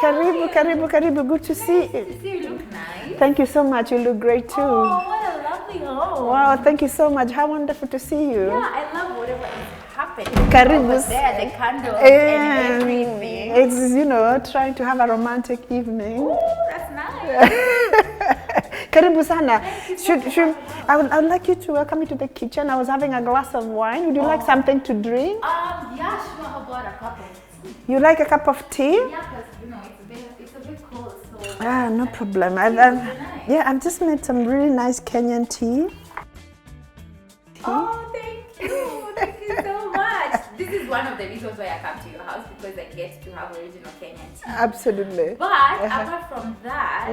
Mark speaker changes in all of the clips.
Speaker 1: Karibu, karibu, karibu. Good to see you.
Speaker 2: You look nice.
Speaker 1: Thank you so much. You look great too.
Speaker 2: Oh, what a lovely home.
Speaker 1: Wow, thank you so much. How wonderful to see you.
Speaker 2: Yeah, I love whatever is happening.
Speaker 1: Karibu.
Speaker 2: Over there, the candles and everything.
Speaker 1: It's, you know, trying to have a romantic evening.
Speaker 2: Oh, that's nice.
Speaker 1: Karibu sana. I would like you to welcome me to the kitchen. I was having a glass of wine. Would you like something to drink?
Speaker 2: Yeah, sure. How about a cup of tea?
Speaker 1: You like a cup of tea?
Speaker 2: Yeah, because you know it's a bit cold, so.
Speaker 1: No problem. Yeah, I've just made some really nice Kenyan tea.
Speaker 2: Oh, thank you. Thank you so much. This is one of the reasons why I come to your house, because I get to have original Kenyan tea.
Speaker 1: Absolutely.
Speaker 2: But apart from that,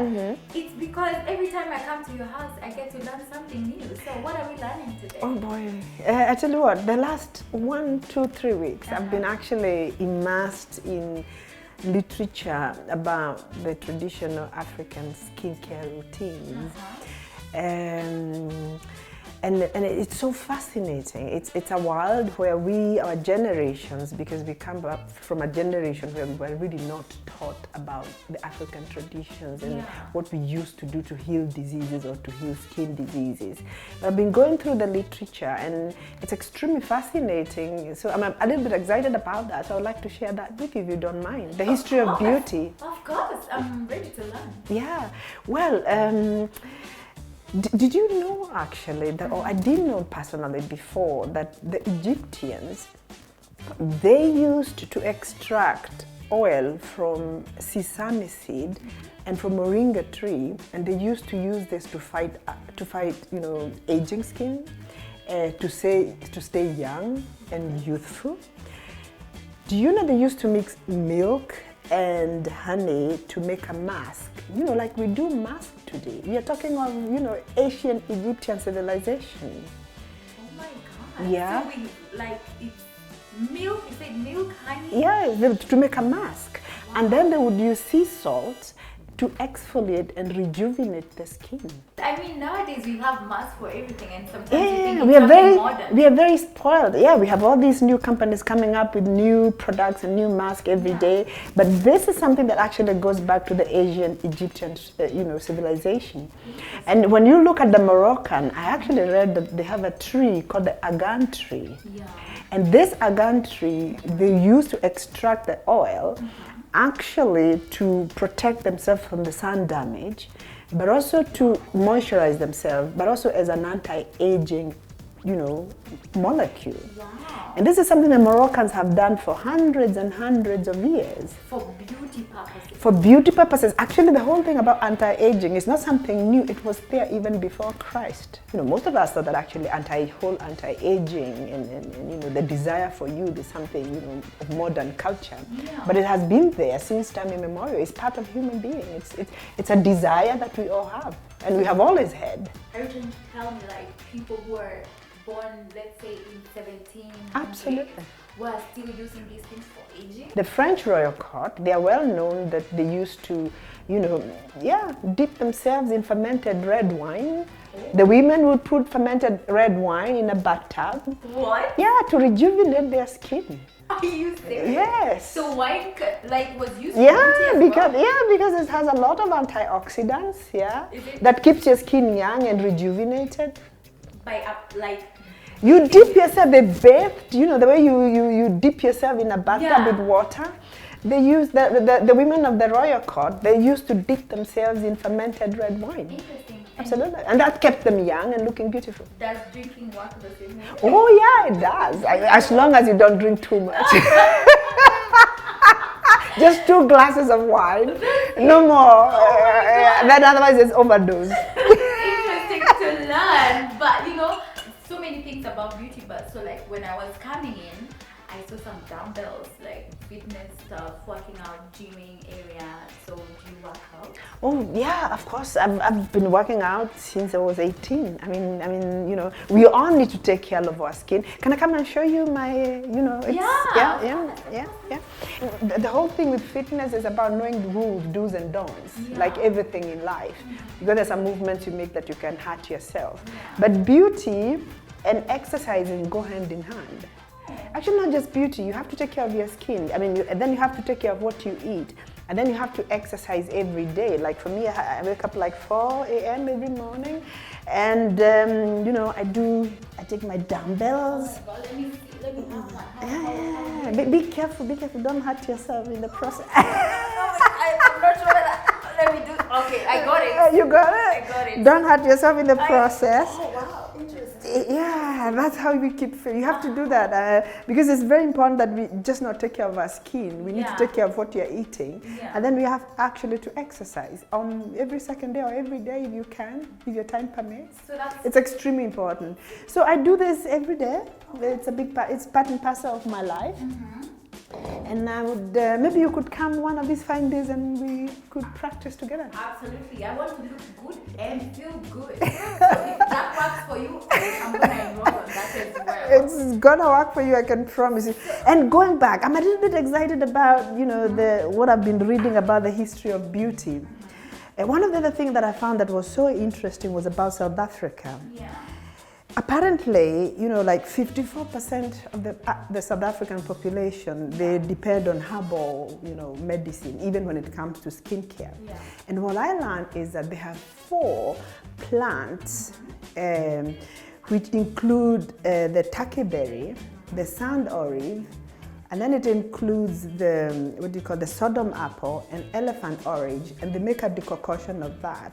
Speaker 2: it's because every time I come to your house, I get to learn something new. So what are we learning today?
Speaker 1: Oh boy. I tell you what, the last 1, 2, 3 weeks, I've been actually immersed in literature about the traditional African skincare routines. And it's so fascinating. It's a world where our generations, because we come up from a generation where we were really not taught about the African traditions and what we used to do to heal diseases or to heal skin diseases. I've been going through the literature and it's extremely fascinating. So I'm a little bit excited about that. So I would like to share that with you if you don't mind. The history of beauty.
Speaker 2: Of course, I'm ready to learn.
Speaker 1: Yeah, well, did you know actually that, or I didn't know personally before, that the Egyptians, they used to extract oil from sesame seed and from moringa tree, and they used to use this to fight you know, aging skin, to stay young and youthful. Do you know they used to mix milk and honey to make a mask? You know, like we do mask today. We are talking of, you know, ancient Egyptian civilization.
Speaker 2: Oh my God.
Speaker 1: Yeah.
Speaker 2: So it's milk, you said milk, honey?
Speaker 1: Yeah, to make a mask. Wow. And then they would use sea salt to exfoliate and rejuvenate the skin.
Speaker 2: I mean, nowadays we have masks for everything, and sometimes
Speaker 1: we are
Speaker 2: modern.
Speaker 1: We are very spoiled. Yeah, we have all these new companies coming up with new products and new masks every day. But this is something that actually goes back to the Asian Egyptian, you know, civilization. And when you look at the Moroccan, I actually read that they have a tree called the agan tree. Yeah. And this agan tree, they use to extract the oil. Actually to protect themselves from the sun damage, but also to moisturize themselves, but also as an anti-aging, you know, molecule. Wow. And this is something the Moroccans have done for hundreds and hundreds of years.
Speaker 2: For beauty purposes. For
Speaker 1: beauty purposes. Actually, the whole thing about anti-aging is not something new. It was there even before Christ. You know, most of us thought that actually anti-aging and you know, the desire for youth is something, you know, of modern culture. Yeah. But it has been there since time immemorial. It's part of human being. It's a desire that we all have, and we have always had.
Speaker 2: Are you trying to tell me, like, people who are born, let's say, in 1700,
Speaker 1: absolutely,
Speaker 2: were still using these things for aging?
Speaker 1: The French royal court, they are well known that they used to, you know, dip themselves in fermented red wine. The women would put fermented red wine in a bathtub.
Speaker 2: What?
Speaker 1: Yeah, to rejuvenate their skin.
Speaker 2: Are you serious?
Speaker 1: Yes.
Speaker 2: So wine was used
Speaker 1: because it has a lot of antioxidants, that keeps your skin young and rejuvenated. You dip yourself, they bathed, you know, the way you dip yourself in a bathtub with water. They use the women of the royal court, they used to dip themselves in fermented red wine.
Speaker 2: Interesting.
Speaker 1: Absolutely. And that kept them young and looking beautiful.
Speaker 2: Does drinking work the same way?
Speaker 1: Oh yeah, it does. As long as you don't drink too much. Just 2 glasses of wine, no more. Then otherwise it's overdose.
Speaker 2: Interesting to learn. But you know, so many things about beauty, but so like when I was coming in, I saw some dumbbells, like fitness stuff, working out, gymming area. So do you work out?
Speaker 1: Oh yeah, of course. I've been working out since I was 18. I mean, you know, we all need to take care of our skin. Can I come and show you my, you know? Yeah. The whole thing with fitness is about knowing the rules, do's and don'ts, like everything in life. Because there's some movements you make that you can hurt yourself. But beauty and exercising go hand in hand. Actually, not just beauty, you have to take care of your skin. I mean, then you have to take care of what you eat. And then you have to exercise every day. Like for me, I wake up like 4 a.m. every morning, and you know, I take my dumbbells.
Speaker 2: Oh my God, let me have one.
Speaker 1: Yeah. Be careful, don't hurt yourself in the process.
Speaker 2: I'm not sure that. Let me do. Okay, I got it.
Speaker 1: You got it?
Speaker 2: I got it.
Speaker 1: Don't hurt yourself in the process.
Speaker 2: Oh wow, interesting.
Speaker 1: Yeah, that's how we keep fit. You have to do that because it's very important that we just not take care of our skin. We need to take care of what you're eating.
Speaker 2: Yeah.
Speaker 1: And then we have actually to exercise every second day or every day if you can, if your time permits.
Speaker 2: So
Speaker 1: it's extremely important. So I do this every day. It's a big part, it's part and parcel of my life. And I would, maybe you could come one of these fine days and we could practice together.
Speaker 2: Absolutely. I want to look good and feel good. So if that works for you, I'm going to enroll on that as well.
Speaker 1: It's gonna work for you, I can promise you. And going back, I'm a little bit excited about, you know, what I've been reading about the history of beauty. And one of the other things that I found that was so interesting was about South Africa.
Speaker 2: Yeah.
Speaker 1: Apparently, you know, like 54% of the South African population, they depend on herbal, you know, medicine, even when it comes to skincare.
Speaker 2: Yeah.
Speaker 1: And what I learned is that they have 4 plants, which include the takeberry, the sand olive, and then it includes the Sodom apple and elephant orange, and they make a decoction of that.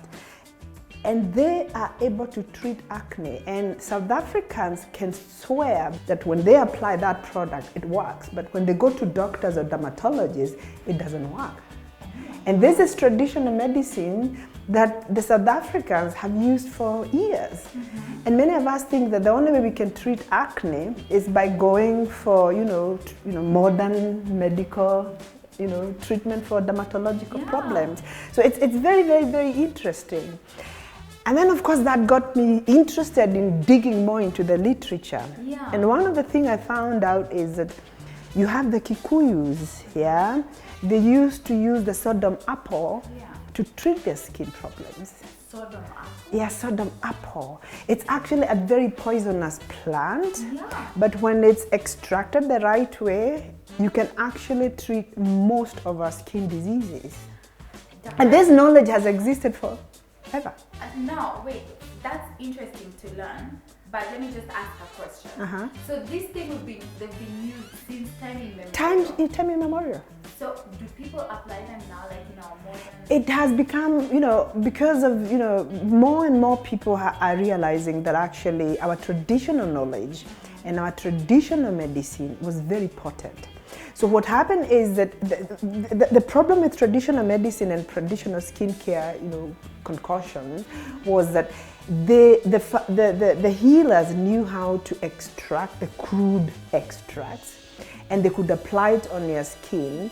Speaker 1: And they are able to treat acne. And South Africans can swear that when they apply that product, it works. But when they go to doctors or dermatologists, it doesn't work. And this is traditional medicine that the South Africans have used for years. And many of us think that the only way we can treat acne is by going for, you know, modern medical, you know, treatment for dermatological problems. So it's very, very, very interesting. And then, of course, that got me interested in digging more into the literature.
Speaker 2: Yeah.
Speaker 1: And one of the things I found out is that you have the Kikuyus, yeah? They used to use the Sodom apple to treat their skin problems.
Speaker 2: Sodom apple?
Speaker 1: Yeah, Sodom apple. It's actually a very poisonous plant,
Speaker 2: Yeah.
Speaker 1: but when it's extracted the right way, you can actually treat most of our skin diseases. And this knowledge has existed for ever.
Speaker 2: Now, wait, that's interesting to learn, but let me just ask a question. So this thing they've been used since time immemorial. So do people apply them now, like in our modern?
Speaker 1: It has become, you know, because of, you know, more and more people are realizing that actually our traditional knowledge and our traditional medicine was very potent. So what happened is that the problem with traditional medicine and traditional skincare, you know, concoctions was that the healers knew how to extract the crude extracts, and they could apply it on your skin,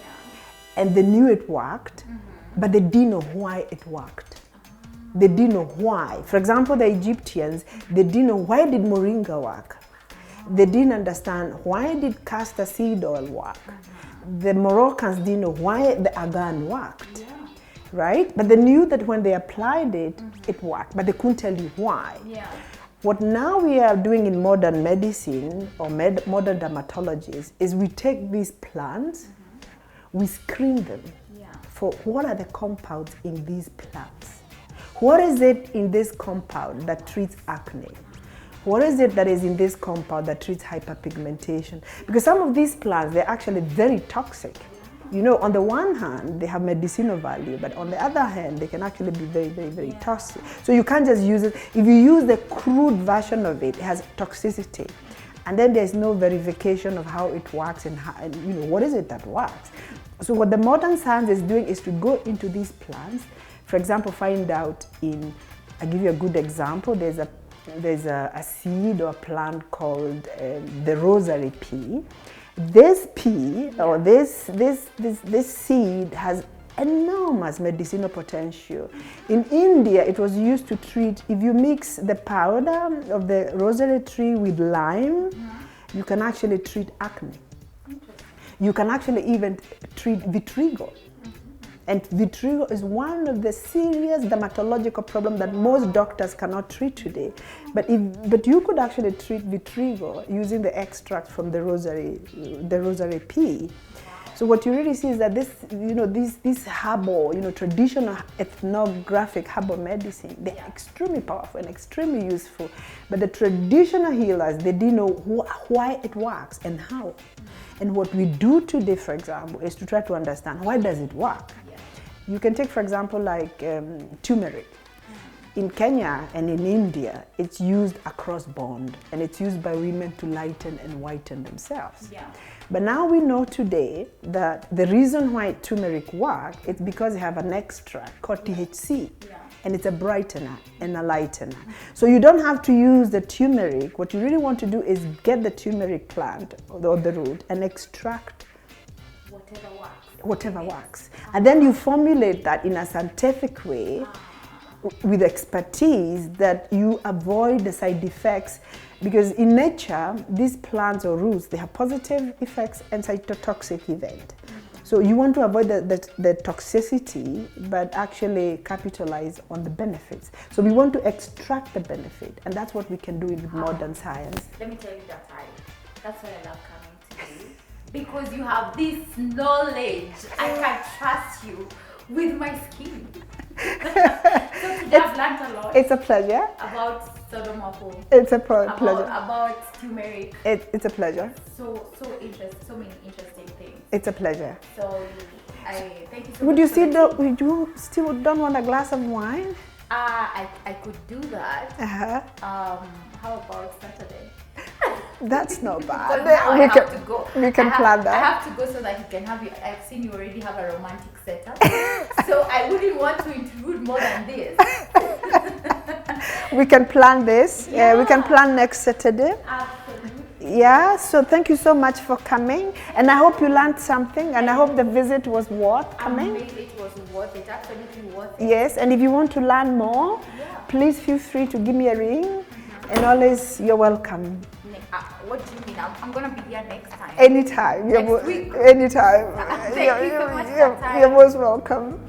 Speaker 1: and they knew it worked, but they didn't know why it worked. They didn't know why. For example, the Egyptians, they didn't know why did moringa work. They didn't understand why did castor seed oil work. The Moroccans didn't know why the argan worked, right? But they knew that when they applied it, it worked, but they couldn't tell you why. What now we are doing in modern medicine or modern dermatologies is we take these plants, we screen them for what are the compounds in these plants. What is it in this compound that treats acne? What is it that is in this compound that treats hyperpigmentation? Because some of these plants, they're actually very toxic. You know, on the one hand, they have medicinal value, but on the other hand, they can actually be very, very, very toxic. So you can't just use it. If you use the crude version of it, it has toxicity. And then there's no verification of how it works and you know, what is it that works. So what the modern science is doing is to go into these plants. For example, find out I'll give you a good example. There's a seed or plant called the rosary pea. This pea or this seed has enormous medicinal potential. In India, it was used to treat, if you mix the powder of the rosary tree with lime, you can actually treat acne. You can actually even treat vitiligo. And vitiligo is one of the serious dermatological problems that most doctors cannot treat today. But you could actually treat vitiligo using the extract from the rosary pea. So what you really see is that this, this herbal, traditional ethnographic herbal medicine, they're extremely powerful and extremely useful. But the traditional healers, they didn't know why it works and how. And what we do today, for example, is to try to understand why does it work. You can take, for example, like turmeric. In Kenya and in India, it's used across bond, and it's used by women to lighten and whiten themselves. But now we know today that the reason why turmeric works is because they have an extract called THC, and it's a brightener and a lightener. So you don't have to use the turmeric. What you really want to do is get the turmeric plant or the root and extract whatever works. And then you formulate that in a scientific way with expertise that you avoid the side effects, because in nature these plants or roots, they have positive effects and cytotoxic event. So you want to avoid the toxicity but actually capitalize on the benefits. So we want to extract the benefit, and that's what we can do with modern science.
Speaker 2: Let me tell you that's why I love coming to you, because you have this knowledge. I can trust you with my skin. So today I've learned a lot.
Speaker 1: It's a pleasure.
Speaker 2: About Sodomoko.
Speaker 1: It's a pleasure.
Speaker 2: About turmeric.
Speaker 1: It's a pleasure.
Speaker 2: So many interesting things.
Speaker 1: It's a pleasure.
Speaker 2: So I thank you so
Speaker 1: much. Would you still don't want a glass of wine?
Speaker 2: I could do that. How about Saturday?
Speaker 1: That's not bad.
Speaker 2: We
Speaker 1: can plan that.
Speaker 2: I have to go so that you can have your. I've seen you already have a romantic setup, so I wouldn't want to intrude more than this.
Speaker 1: We can plan this. We can plan next Saturday.
Speaker 2: Absolutely.
Speaker 1: Yeah. So thank you so much for coming, and I hope you learned something, and I hope the visit was worth coming.
Speaker 2: It was worth it. Absolutely worth it.
Speaker 1: Yes, and if you want to learn more, please feel free to give me a ring, and always you're welcome.
Speaker 2: What do you mean? I'm gonna be here next time.
Speaker 1: Anytime.
Speaker 2: Next week.
Speaker 1: Anytime.
Speaker 2: Thank you so much for your time.
Speaker 1: You're most welcome.